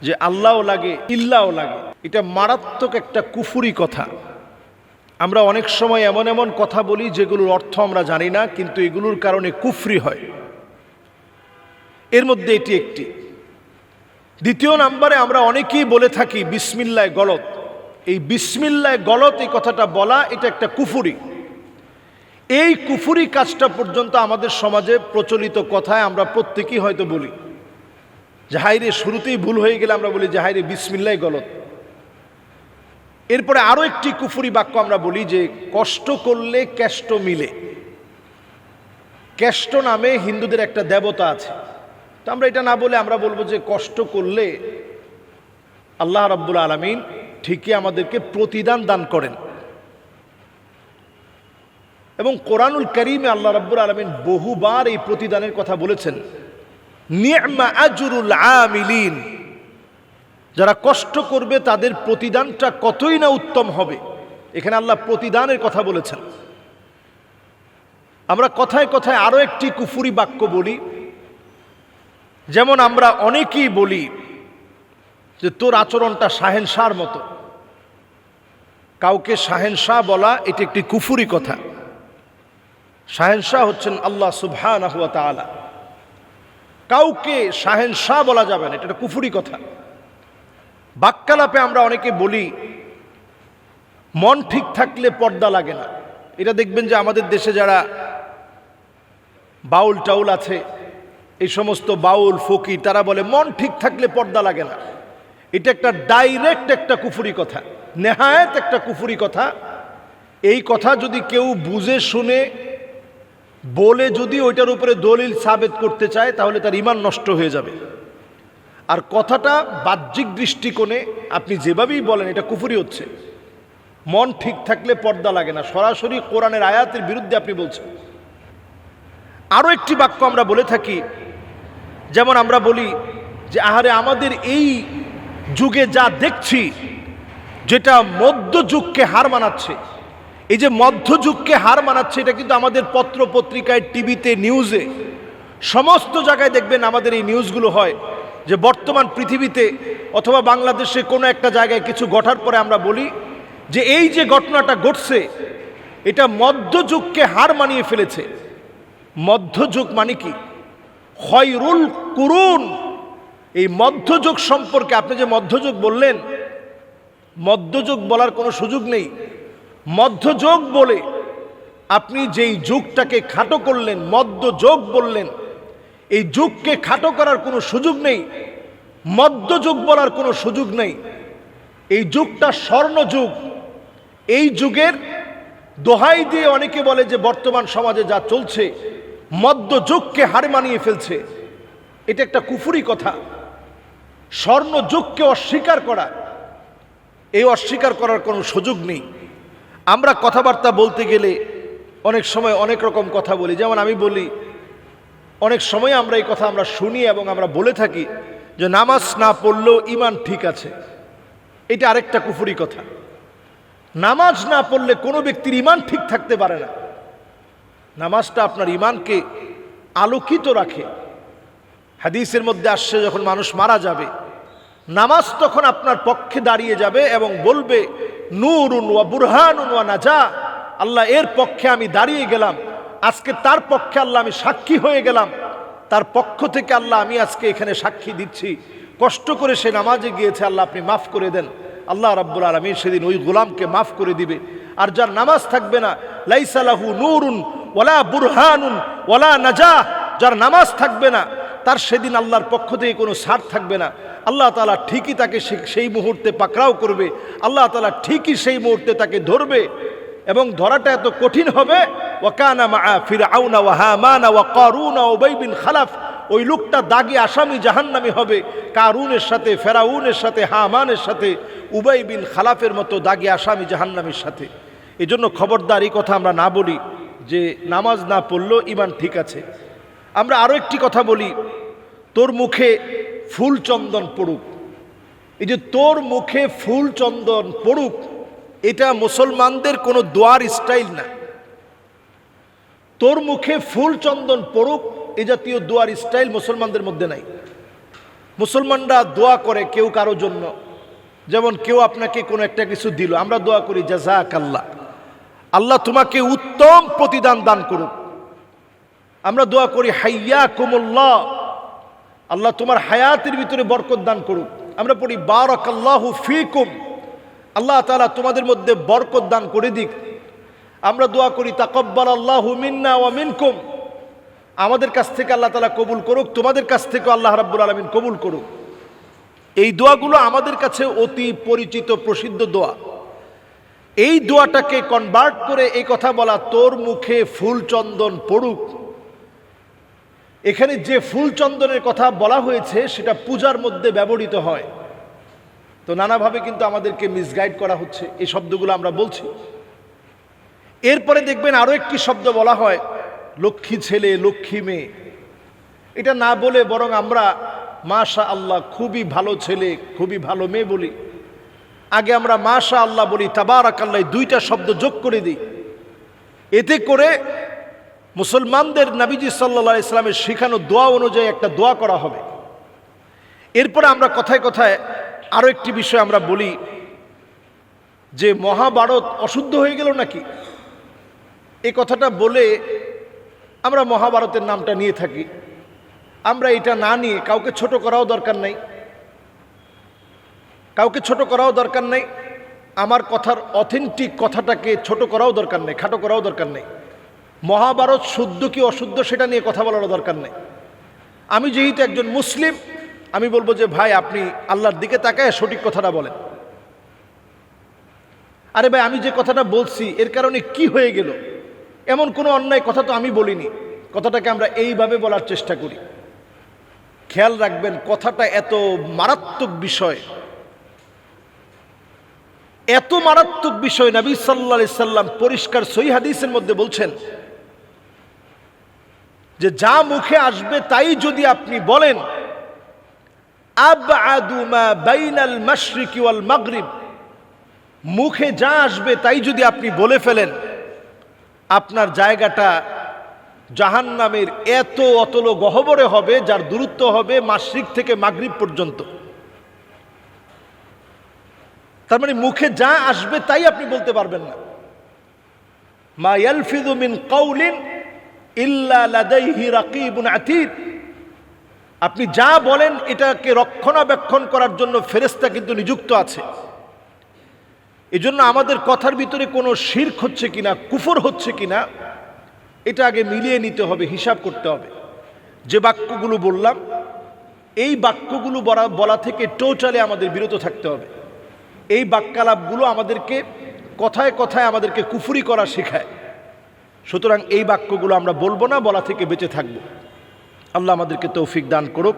যে আল্লাহও লাগে ইল্লাও লাগে, এটা মারাত্মক একটা কুফুরি কথা। আমরা অনেক সময় এমন এমন কথা বলি যেগুলোর অর্থ আমরা জানি না, কিন্তু এগুলোর কারণে কুফরি হয়। এর মধ্যে এটি একটি। দ্বিতীয় নাম্বারে আমরা অনেকেই বলে থাকি বিসমিল্লাহ গলত। এই বিসমিল্লাহ গলত এই কথাটা বলা এটা একটা কুফুরি। এই কুফুরি কাজটা পর্যন্ত আমাদের সমাজে প্রচলিত কথায় আমরা প্রত্যেকেই হয়তো বলি যে হাইরে শুরুতেই ভুল হয়ে গেলে আমরা বলি যে হাইরে বিসমিল্লাহ গলত। এরপরে আরো একটি কুফুরি বাক্য আমরা বলি যে কষ্ট করলে কেষ্ট মিলে। কেষ্ট নামে হিন্দুদের একটা দেবতা আছে, তো আমরা এটা না বলে আমরা বলবো যে কষ্ট করলে আল্লাহ রাব্বুল আলামিন ঠিকই আমাদেরকে প্রতিদান দান করেন। এবং কোরআনুল কারীমে আল্লাহ রাব্বুল আলামিন বহুবার এই প্রতিদানের কথা বলেছেন। নি'মা আজরুল আমিলিন, যারা কষ্ট করবে তাদের প্রতিদানটা কতই না উত্তম হবে। এখানে আল্লাহ প্রতিদানের কথা বলেছেন। আমরা কথায় কথায় আরো একটি কুফুরি বাক্য বলি, যেমন আমরা অনেকেই বলি যে তোর আচরণটা শাহেনশাহর মতো। কাউকে শাহেনশাহ বলা এটি একটি কুফুরি কথা। শাহেনশাহ হচ্ছেন আল্লাহ সুবহানাহু ওয়া তাআলা। কাউকে শাহেনশাহ বলা যাবে না, এটা একটা কুফুরি কথা। বাক্যালাপে আমরা অনেকে বলি মন ঠিক থাকলে পর্দা লাগে না। এটা দেখবেন যে আমাদের দেশে যারা বাউল টাউল আছে, এই সমস্ত বাউল ফকির, তারা বলে মন ঠিক থাকলে পর্দা লাগে না। এটা একটা ডাইরেক্ট একটা কুফুরি কথা, নেহায়েত একটা কুফুরি কথা। এই কথা যদি কেউ বুঝে শুনে বলে যদি ওইটার উপরে দলিল সাবেত করতে চায় তাহলে তার ঈমান নষ্ট হয়ে যাবে। আর কথাটা বাহ্যিক দৃষ্টিকোণে আপনি যেভাবেই বলেন এটা কুফরি হচ্ছে। মন ঠিক থাকলে পর্দা লাগে না, সরাসরি কোরআনের আয়াতের বিরুদ্ধে আপনি বলছেন। আরো একটি বাক্য আমরা বলে থাকি, যেমন আমরা বলি যে আহারে আমাদের এই যুগে যা দেখছি যেটা মধ্যযুগকে হার মানাচ্ছে। এই যে মধ্যযুগকে হার মানাচ্ছে এটা কিন্তু আমাদের পত্র পত্রিকায়, টিভিতে, নিউজে, সমস্ত জায়গায় দেখবেন আমাদের এই নিউজগুলো হয় যে বর্তমান পৃথিবীতে অথবা বাংলাদেশে কোনো একটা জায়গায় কিছু ঘটার পরে আমরা বলি যে এই যে ঘটনাটা ঘটছে এটা মধ্যযুগকে হার মানিয়ে ফেলেছে। মধ্যযুগ মানে কি? খয়রুল কুরুন। এই মধ্যযুগ সম্পর্কে আপনি যে মধ্যযুগ বললেন, মধ্যযুগ বলার কোনো সুযোগ নেই। মধ্যযুগ বলে আপনি যেই যুগটাকে খাটো করলেন মধ্যযুগ বললেন, এই যুগকে খাটো করার কোনো সুযোগ নেই, মধ্যযুগ বলার কোনো সুযোগ নেই। এই যুগটা স্বর্ণযুগ। এই যুগের দোহাই দিয়ে অনেকে বলে যে বর্তমান সমাজে যা চলছে মধ্যযুগকে হার মানিয়ে ফেলছে। এটা একটা কুফুরি কথা। স্বর্ণযুগকে অস্বীকার করা, এই অস্বীকার করার কোনো সুযোগ নেই। আমরা কথাবার্তা বলতে গেলে অনেক সময় অনেক রকম কথা বলি। যেমন আমি বলি অনেক সময় আমরা এই কথা আমরা শুনি এবং আমরা বলে থাকি যে নামাজ না পড়লেও ঈমান ঠিক আছে। এটা আরেকটা কুফুরি কথা। নামাজ না পড়লে কোনো ব্যক্তির ঈমান ঠিক থাকতে পারে না। নামাজটা আপনার ঈমানকে আলোকিত রাখে। হাদিসের মধ্যে আসছে যখন মানুষ মারা যাবে নামাজ তখন আপনার পক্ষে দাঁড়িয়ে যাবে এবং বলবে নূরুন ওয়া বুরহানুন ওয়া নাজা। আল্লাহ এর পক্ষে আমি দাঁড়িয়ে গেলাম, আজকে তার পক্ষে আল্লাহ আমি সাক্ষী হয়ে গেলাম, তার পক্ষ থেকে আল্লাহ আমি আজকে এখানে সাক্ষী দিচ্ছি। কষ্ট করে সে নামাজে গিয়েছে, আল্লাহ আপনি মাফ করে দেন। আল্লাহ রাব্বুল আলামিন সেদিন ওই গোলামকে মাফ করে দিবে। আর যার নামাজ থাকবে না, লাইসা লাহু নূরুন ওয়ালা বুরহানুন ওয়ালা নাজা, যার নামাজ থাকবে না তার সেদিন আল্লাহর পক্ষ থেকে কোনো ছাড় থাকবে না। আল্লাহ তাআলা ঠিকই তাকে সেই মুহূর্তে পাকড়াও করবে। আল্লাহ তাআলা ঠিকই সেই মুহূর্তে তাকে ধরবে এবং ধরাটা এত কঠিন হবে। ওয়াকানা মা ফিরআউনা ওয়া হামানা ওয়া কারুনা ওয়া উবাই বিন খালাফ। ওই লোকটা দাগি আসামি জাহান্নামী হবে, কারুনের সাথে, ফেরাউনের সাথে, হামানের সাথে, উবাই বিন খালাফের মতো দাগি আসামি জাহান্নামীর সাথে। এজন্য খবরদার এই কথা আমরা না বলি যে নামাজ না পড়লেও ঈমান ঠিক আছে। আমরা আরো একটি কথা বলি, তোর মুখে ফুল চন্দন পড়ুক। এই যে তোর মুখে ফুল চন্দন পড়ুক, এটা মুসলমানদের কোনো দোয়ার স্টাইল না। তোর মুখে ফুল চন্দন পড়ুক এই জাতীয় দোয়ার স্টাইল মুসলমানদের মধ্যে নাই। মুসলমানরা দোয়া করে কেউ কারো জন্য, যেমন কেউ আপনাকে কোনো একটা কিছু দিল, আমরা দোয়া করি জাযাকাল্লাহ, আল্লাহ তোমাকে উত্তম প্রতিদান দান করুক। আমরা দোয়া করি হাইয়াকুমুল্লাহ, আল্লাহ তোমার হায়াতের ভিতরে বরকত দান করুক। আমরা পড়ি বারাকাল্লাহু ফীকুম, আল্লাহ তাআলা তোমাদের মধ্যে বরকত দান করে দিক। আমরা দোয়া করি তাকাব্বালাল্লাহু মিন্না ওয়া মিনকুম, আমাদের কাছ থেকে আল্লাহ তাআলা কবুল করুক, তোমাদের কাছ থেকে আল্লাহ রাব্বুল আলামিন কবুল করুক। এই দোয়াগুলো আমাদের কাছে অতি পরিচিত প্রসিদ্ধ দোয়া। এই দোয়াটাকে কনভার্ট করে এই কথা বলা, তোর মুখে ফুল চন্দন পড়ুক। এখানে যে ফুল চন্দনের কথা বলা হয়েছে সেটা পূজার মধ্যে ব্যবহৃত হয়, তো নানাভাবে কিন্তু আমাদেরকে মিসগাইড করা হচ্ছে। এই শব্দগুলো আমরা বলছি। এরপরে দেখবেন আরো একটি শব্দ বলা হয়, লক্ষ্মী ছেলে লক্ষ্মী মেয়ে। এটা না বলে বরং আমরা মাশা আল্লাহ খুবই ভালো ছেলে খুবই ভালো মেয়ে বলি। আগে আমরা মাশা আল্লাহ বলি, তাবারাকাল্লাহ, দুইটা শব্দ যোগ করে দিই। এতে করে মুসলমানদের নবীজি সাল্লাল্লাহু আলাইহি সাল্লামের শেখানো দোয়া অনুযায়ী একটা দোয়া করা হবে। এরপরে আমরা কথায় কথায় আরো একটি বিষয় আমরা বলি যে মহাভারত অশুদ্ধ হয়ে গেল নাকি, এই কথাটা বলে আমরা মহাভারতের নামটা নিয়ে থাকি। আমরা এটা না নিয়ে কাউকে ছোট করাও দরকার নাই, কাউকে ছোট করাও দরকার নাই। আমার কথার অথেন্টিক কথাটাকে ছোট করাও দরকার নেই, খাটো করাও দরকার নেই। মহাভারত শুদ্ধ কি অশুদ্ধ সেটা নিয়ে কথা বলার দরকার নেই। আমি যেহেতু একজন মুসলিম, আমি বলবো যে ভাই আপনি আল্লাহর দিকে তাকায় সঠিক কথাটা বলেন। আরে ভাই আমি যে কথাটা বলছি এর কারণে কি হয়ে গেল, এমন কোনো অন্যায় কথা তো আমি বলিনি। কথাটাকে আমরা এইভাবে বলার চেষ্টা করি। খেয়াল রাখবেন, কথাটা এত মারাত্মক বিষয়, এত মারাত্মক বিষয়। নবী সাল্লাল্লাহু আলাইহি সাল্লাম পরিষ্কার সহিহ হাদিসের মধ্যে বলছেন যে যা মুখে আসবে তাই যদি আপনি বলেন, আবআদু মা বাইনাল মাশরিকি ওয়াল মাগরিব, মুখে যা আসবে তাই যদি আপনি বলে ফেলেন, আপনার জায়গাটা জাহান্নামের এত অতল গহ্বরে হবে যার দূরত্ব হবে মাশরিক থেকে মাগরিব পর্যন্ত। তার মানে মুখে যা আসবে তাই আপনি বলতে পারবেন না। মা ইয়ালফিযু মিন কাউলিন ইল্লা লাদাইহি রাকিবুন আতীদ, আপনি যা বলেন এটাকে রক্ষণাবেক্ষণ করার জন্য ফেরেশতা কিন্তু নিযুক্ত আছে। এজন্য আমাদের কথার ভিতরে কোনো শিরক হচ্ছে কিনা, কুফর হচ্ছে কিনা, এটা আগে মিলিয়ে নিতে হবে, হিসাব করতে হবে। যে বাক্যগুলো বললাম এই বাক্যগুলো বলা থেকে টোটালি আমাদের বিরত থাকতে হবে। এই বাক্যালাপগুলো আমাদেরকে কথায় কথায় আমাদেরকে কুফরি করা শেখায়। সুতরাং এই বাক্যগুলো আমরা বলবো না, বলা থেকে বেঁচে থাকবো। আল্লাহ আমাদেরকে তৌফিক দান করুক।